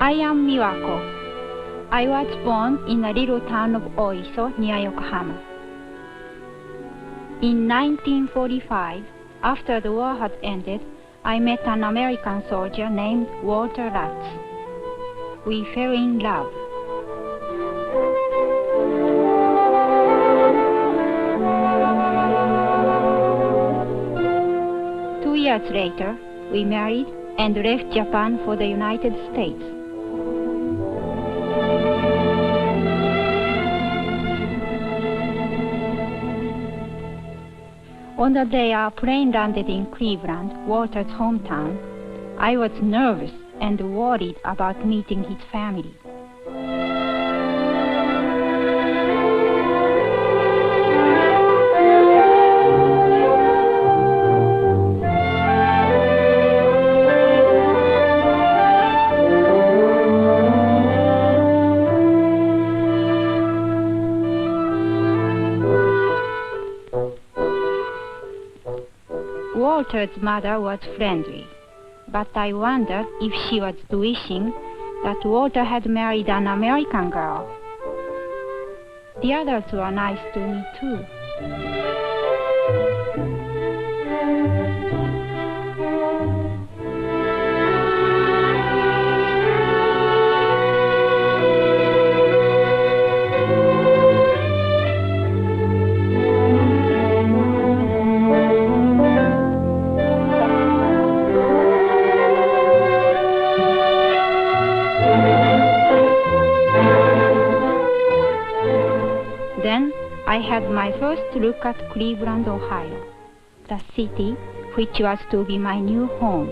I am Miwako. I was born in a little town of Oiso near Yokohama. In 1945, after the war had ended, I met an American soldier named Walter Lutz. We fell in love. Two years later, we married and left Japan for the United States. On the day our plane landed in Cleveland, Walter's hometown, I was nervous and worried about meeting his family. Walter's mother was friendly, but I wondered if she was wishing that Walter had married an American girl. The others were nice to me too. Then I had my first look at Cleveland, Ohio, the city which was to be my new home.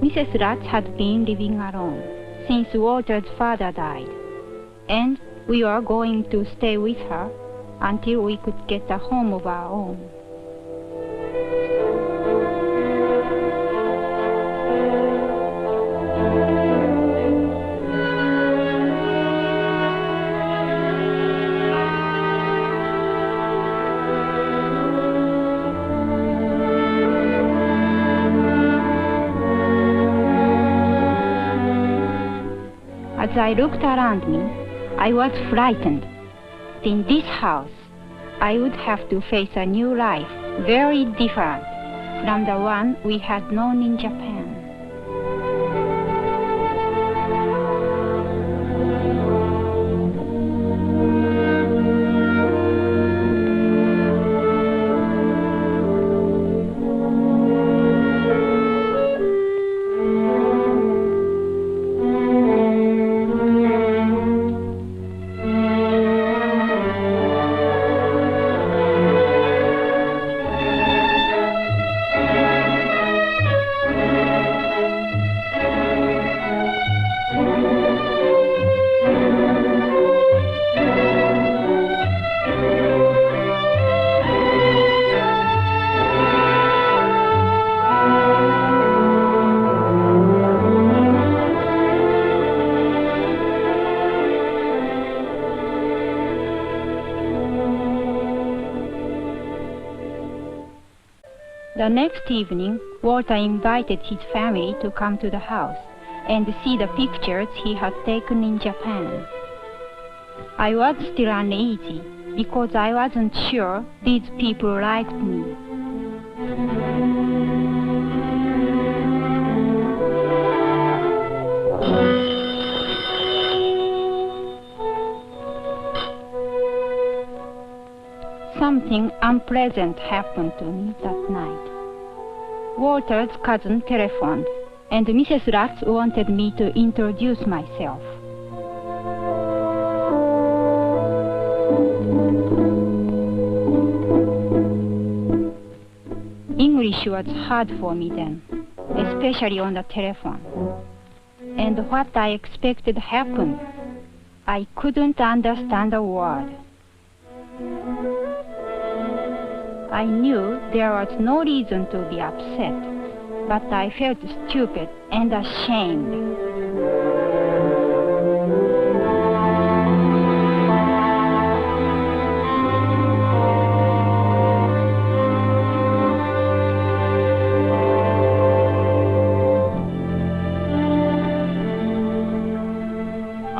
Mrs. Lutz had been living alone since Walter's father died, and we were going to stay with her until we could get a home of our own. As I looked around me, I was frightened. In this house, I would have to face a new life, very different from the one we had known in Japan. The next evening, Walter invited his family to come to the house and see the pictures he had taken in Japan. I was still uneasy because I wasn't sure these people liked me. Something unpleasant happened to me that night. Walter's cousin telephoned, and Mrs. Lutz wanted me to introduce myself. English was hard for me then, especially on the telephone. And what I expected happened. I couldn't understand a word. I knew there was no reason to be upset, but I felt stupid and ashamed.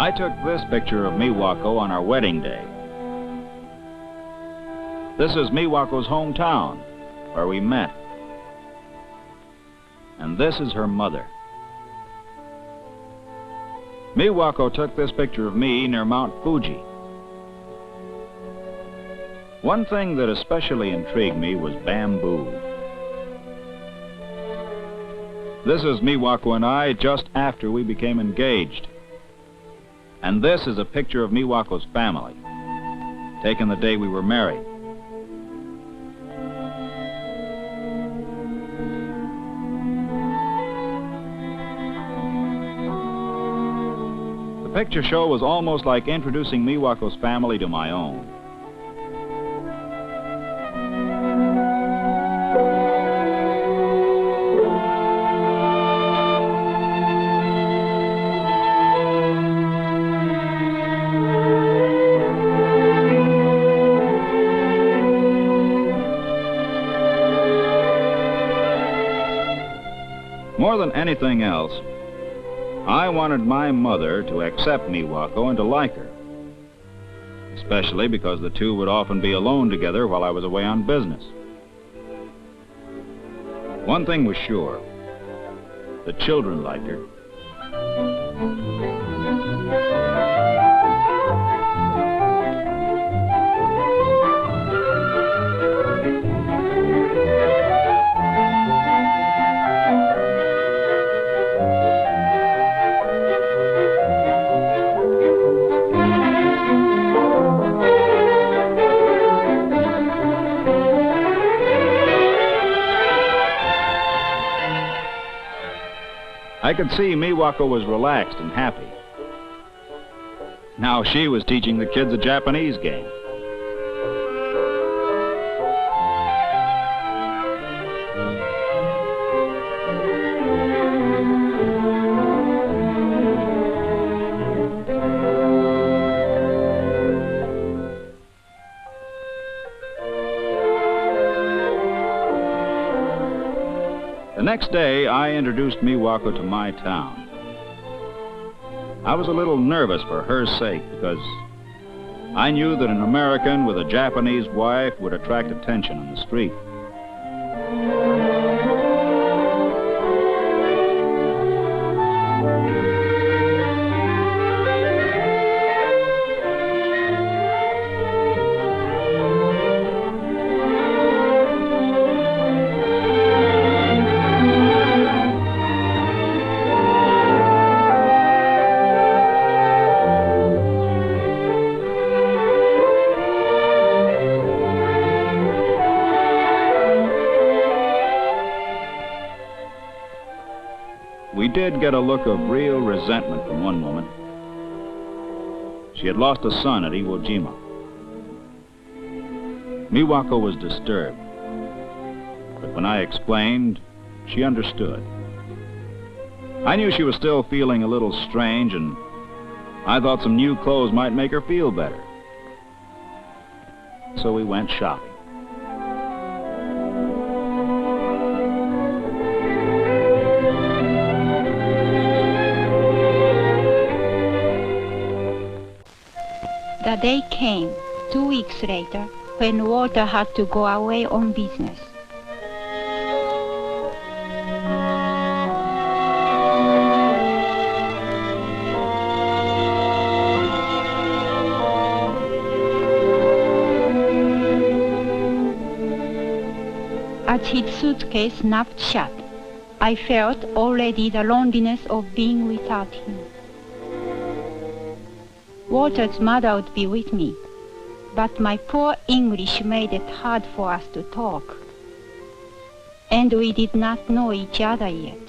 I took this picture of Miwako on our wedding day. This is Miwako's hometown, where we met. And this is her mother. Miwako took this picture of me near Mount Fuji. One thing that especially intrigued me was bamboo. This is Miwako and I just after we became engaged. And this is a picture of Miwako's family, taken the day we were married. The picture show was almost like introducing Miwako's family to my own. More than anything else, I wanted my mother to accept Miwako and to like her, especially because the two would often be alone together while I was away on business. One thing was sure, the children liked her. I could see Miwako was relaxed and happy. Now she was teaching the kids a Japanese game. The next day, I introduced Miwako to my town. I was a little nervous for her sake because I knew that an American with a Japanese wife would attract attention on the street. We did get a look of real resentment from one woman. She had lost a son at Iwo Jima. Miwako was disturbed, but when I explained, she understood. I knew she was still feeling a little strange, and I thought some new clothes might make her feel better. So we went shopping. The day came, 2 weeks later, when Walter had to go away on business. As his suitcase snapped shut, I felt already the loneliness of being without him. Walter's mother would be with me, but my poor English made it hard for us to talk. And we did not know each other yet.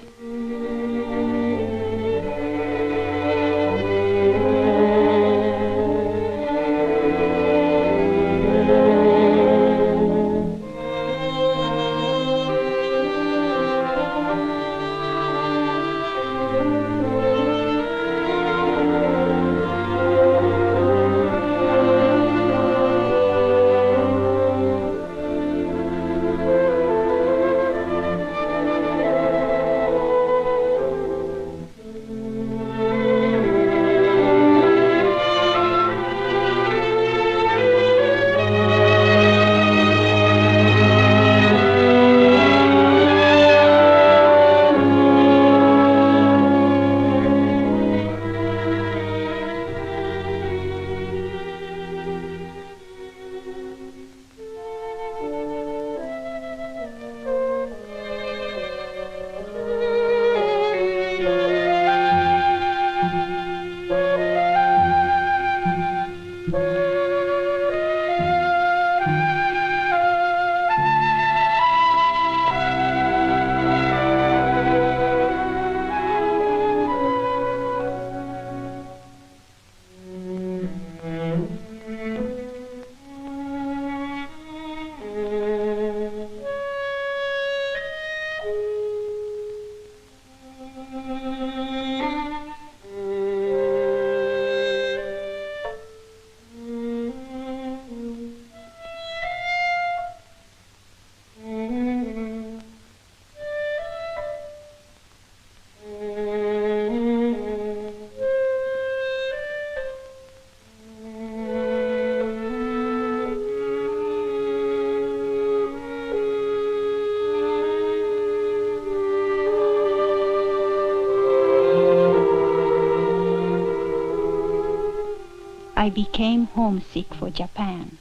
I became homesick for Japan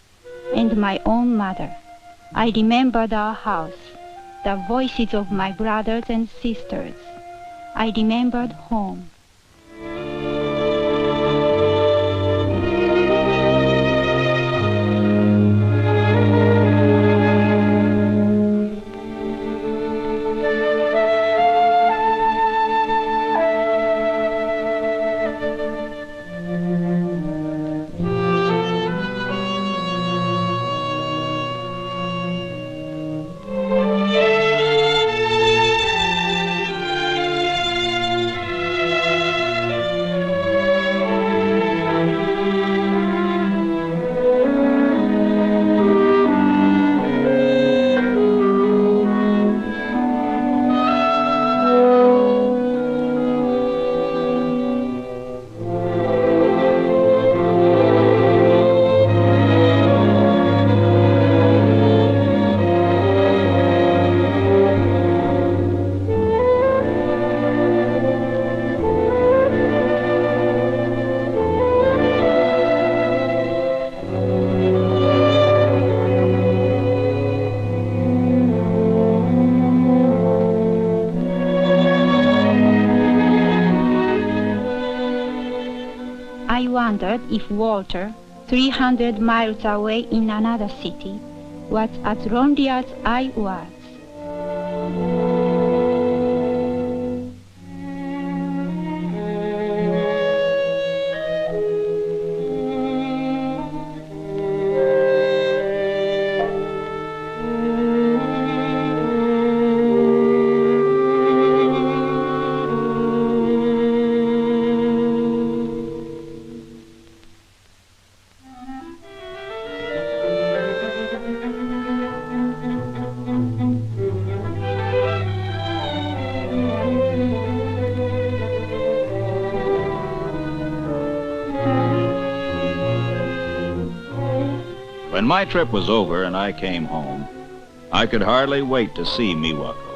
and my own mother. I remembered our house, the voices of my brothers and sisters. I remembered home. I wondered if Walter, 300 miles away in another city, was as lonely as I was. When my trip was over and I came home, I could hardly wait to see Miwako.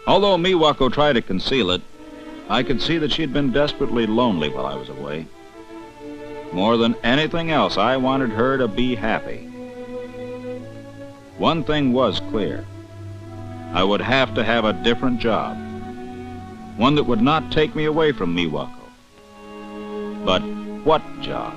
Although Miwako tried to conceal it, I could see that she'd been desperately lonely while I was away. More than anything else, I wanted her to be happy. One thing was clear. I would have to have a different job. One that would not take me away from Miwako. But what job?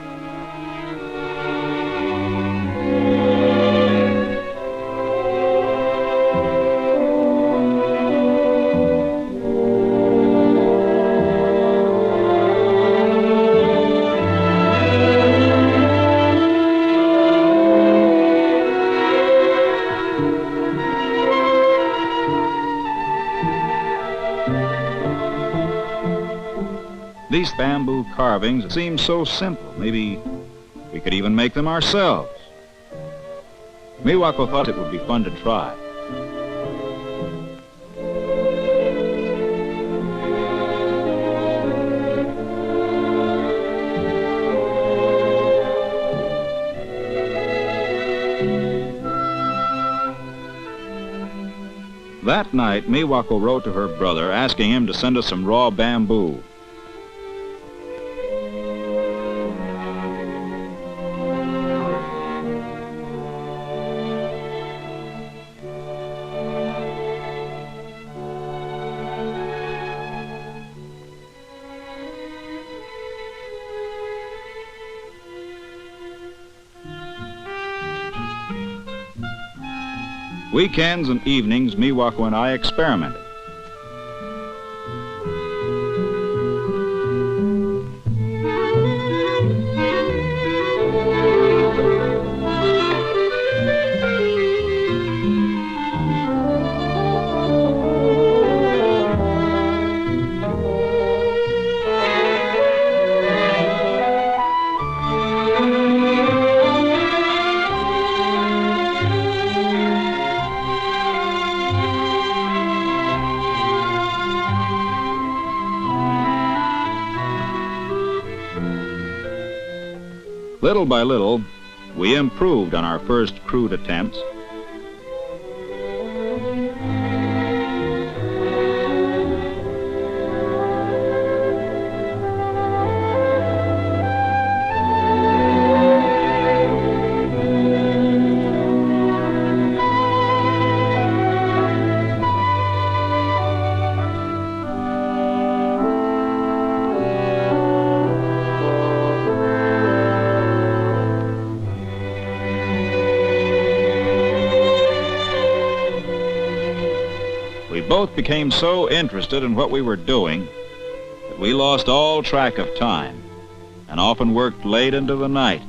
These bamboo carvings seem so simple. Maybe we could even make them ourselves. Miwako thought it would be fun to try. That night, Miwako wrote to her brother asking him to send us some raw bamboo. Weekends and evenings, Miwako and I experimented. Little by little, we improved on our first crude attempts. We both became so interested in what we were doing that we lost all track of time and often worked late into the night.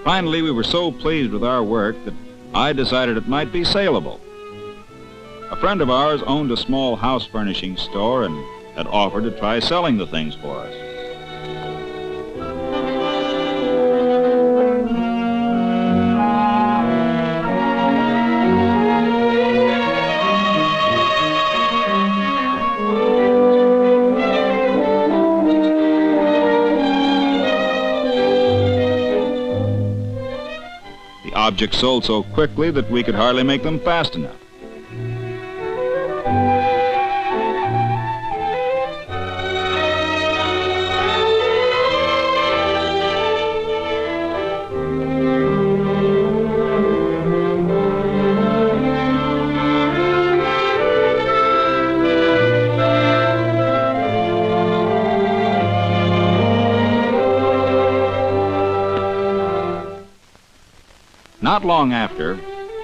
Finally, we were so pleased with our work that I decided it might be saleable. A friend of ours owned a small house furnishing store and had offered to try selling the things for us. The objects sold so quickly that we could hardly make them fast enough. Not long after,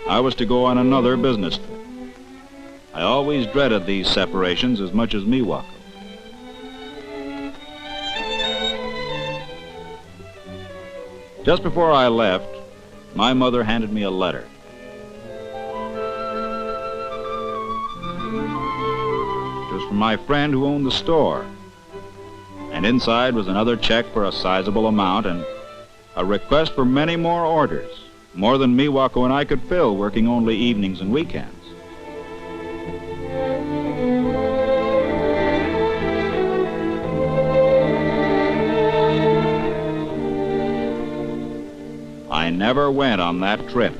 I was to go on another business trip. I always dreaded these separations as much as Miwako. Just before I left, my mother handed me a letter. It was from my friend who owned the store. And inside was another check for a sizable amount and a request for many more orders. More than Miwako and I could fill, working only evenings and weekends. I never went on that trip.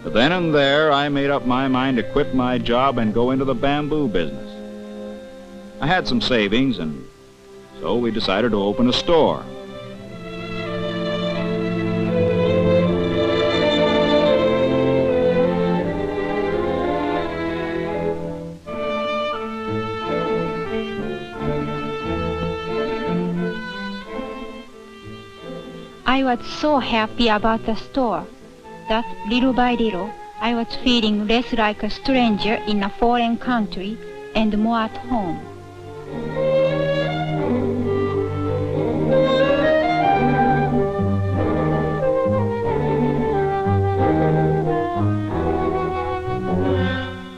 But then and there, I made up my mind to quit my job and go into the bamboo business. I had some savings, and so we decided to open a store. I was so happy about the store that little by little I was feeling less like a stranger in a foreign country and more at home.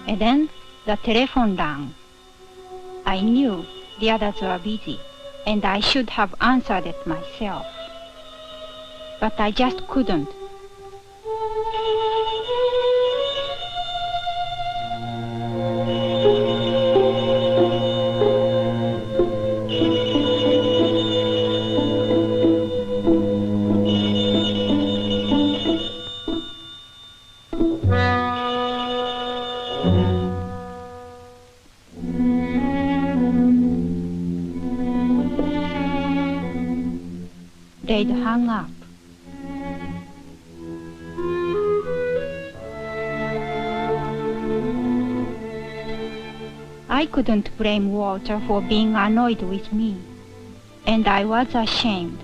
And then the telephone rang. I knew the others were busy and I should have answered it myself. But I just couldn't. They'd hung up. I couldn't blame Walter for being annoyed with me, and I was ashamed.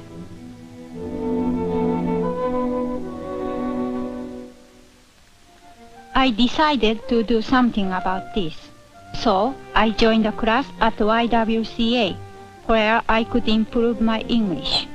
I decided to do something about this, so I joined a class at YWCA, where I could improve my English.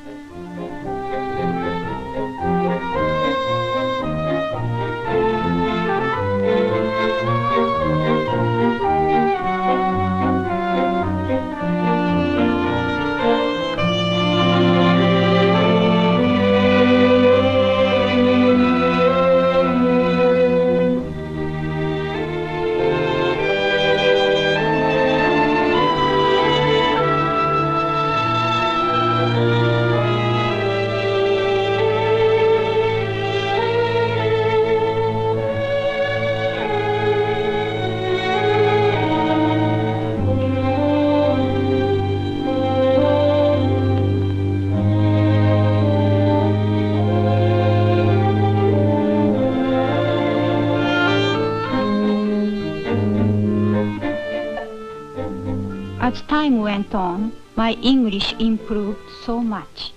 time went on, my English improved so much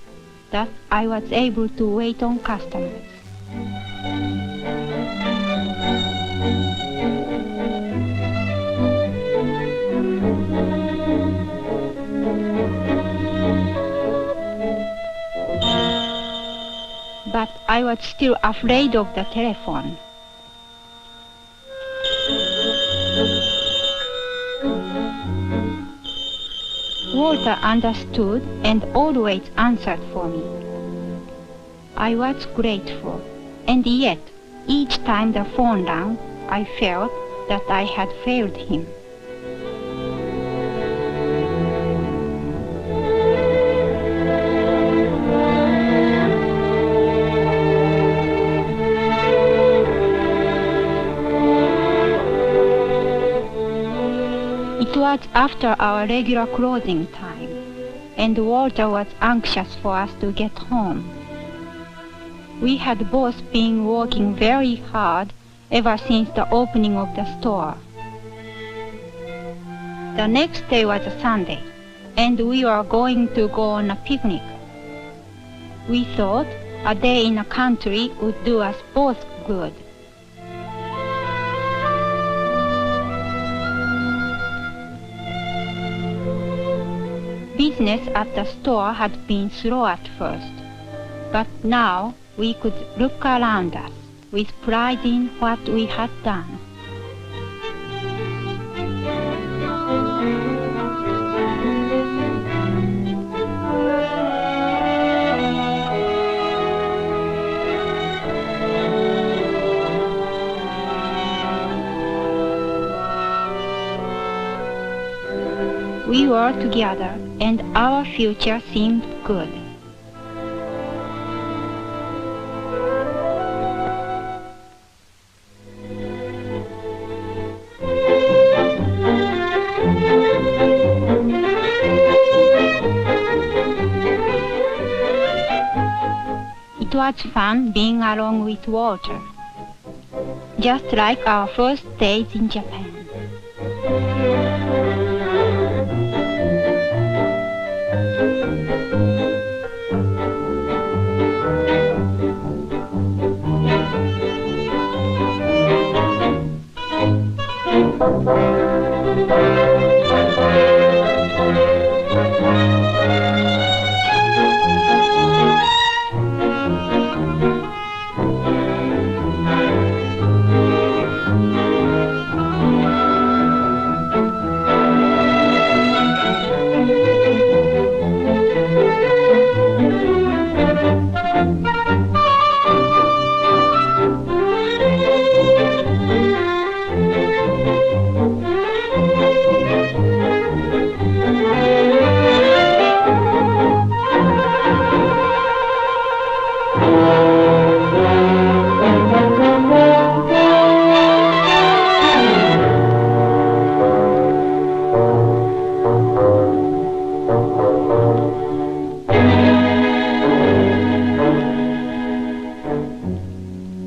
that I was able to wait on customers. But I was still afraid of the telephone. Walter understood and always answered for me. I was grateful, and yet each time the phone rang, I felt that I had failed him. It was after our regular closing time, and Walter was anxious for us to get home. We had both been working very hard ever since the opening of the store. The next day was a Sunday, and we were going to go on a picnic. We thought a day in the country would do us both good. Business at the store had been slow at first, but now we could look around us with pride in what we had done. We were together, and our future seemed good. It was fun being along with Walter, just like our first days in Japan.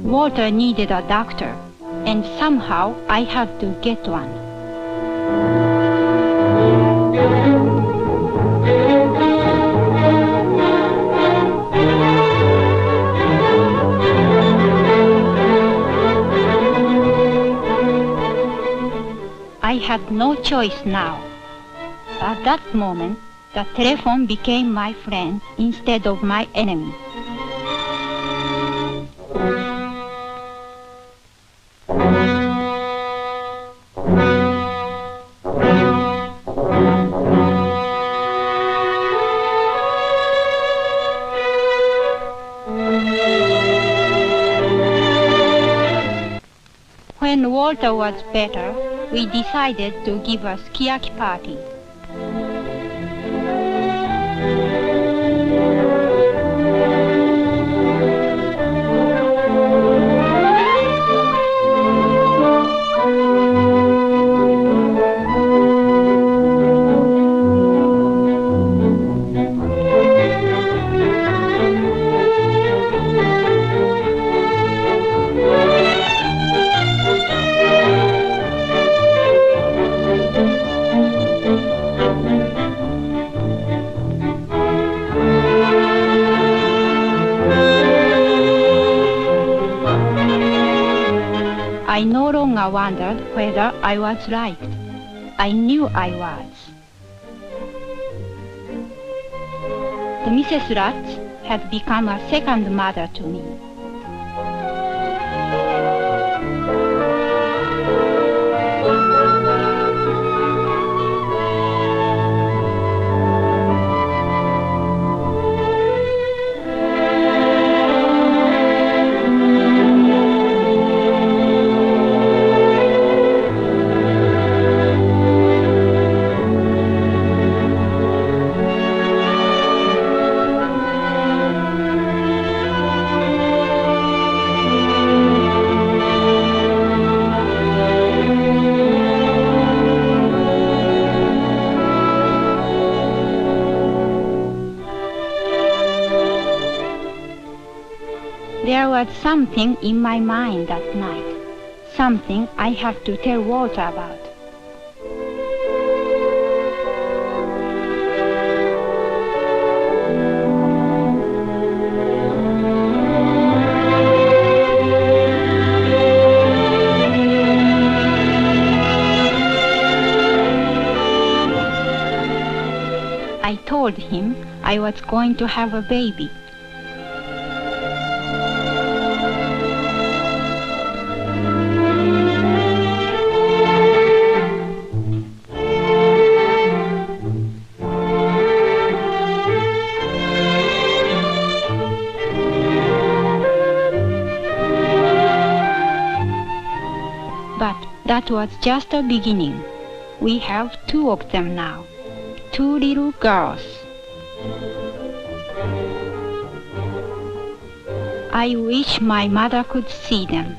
Walter needed a doctor, and somehow I had to get one. I had no choice now. At that moment, the telephone became my friend instead of my enemy. When Walter was better, we decided to give a sukiyaki party. I no longer wondered whether I was liked. I knew I was. The Mrs. Lutz had become a second mother to me. There was something in my mind that night, something I had to tell Walter about. I told him I was going to have a baby. But that was just a beginning. We have 2 of them now, 2 little girls. I wish my mother could see them.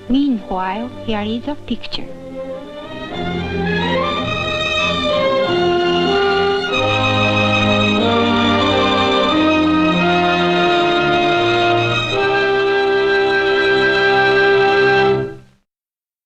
Meanwhile, here is a picture.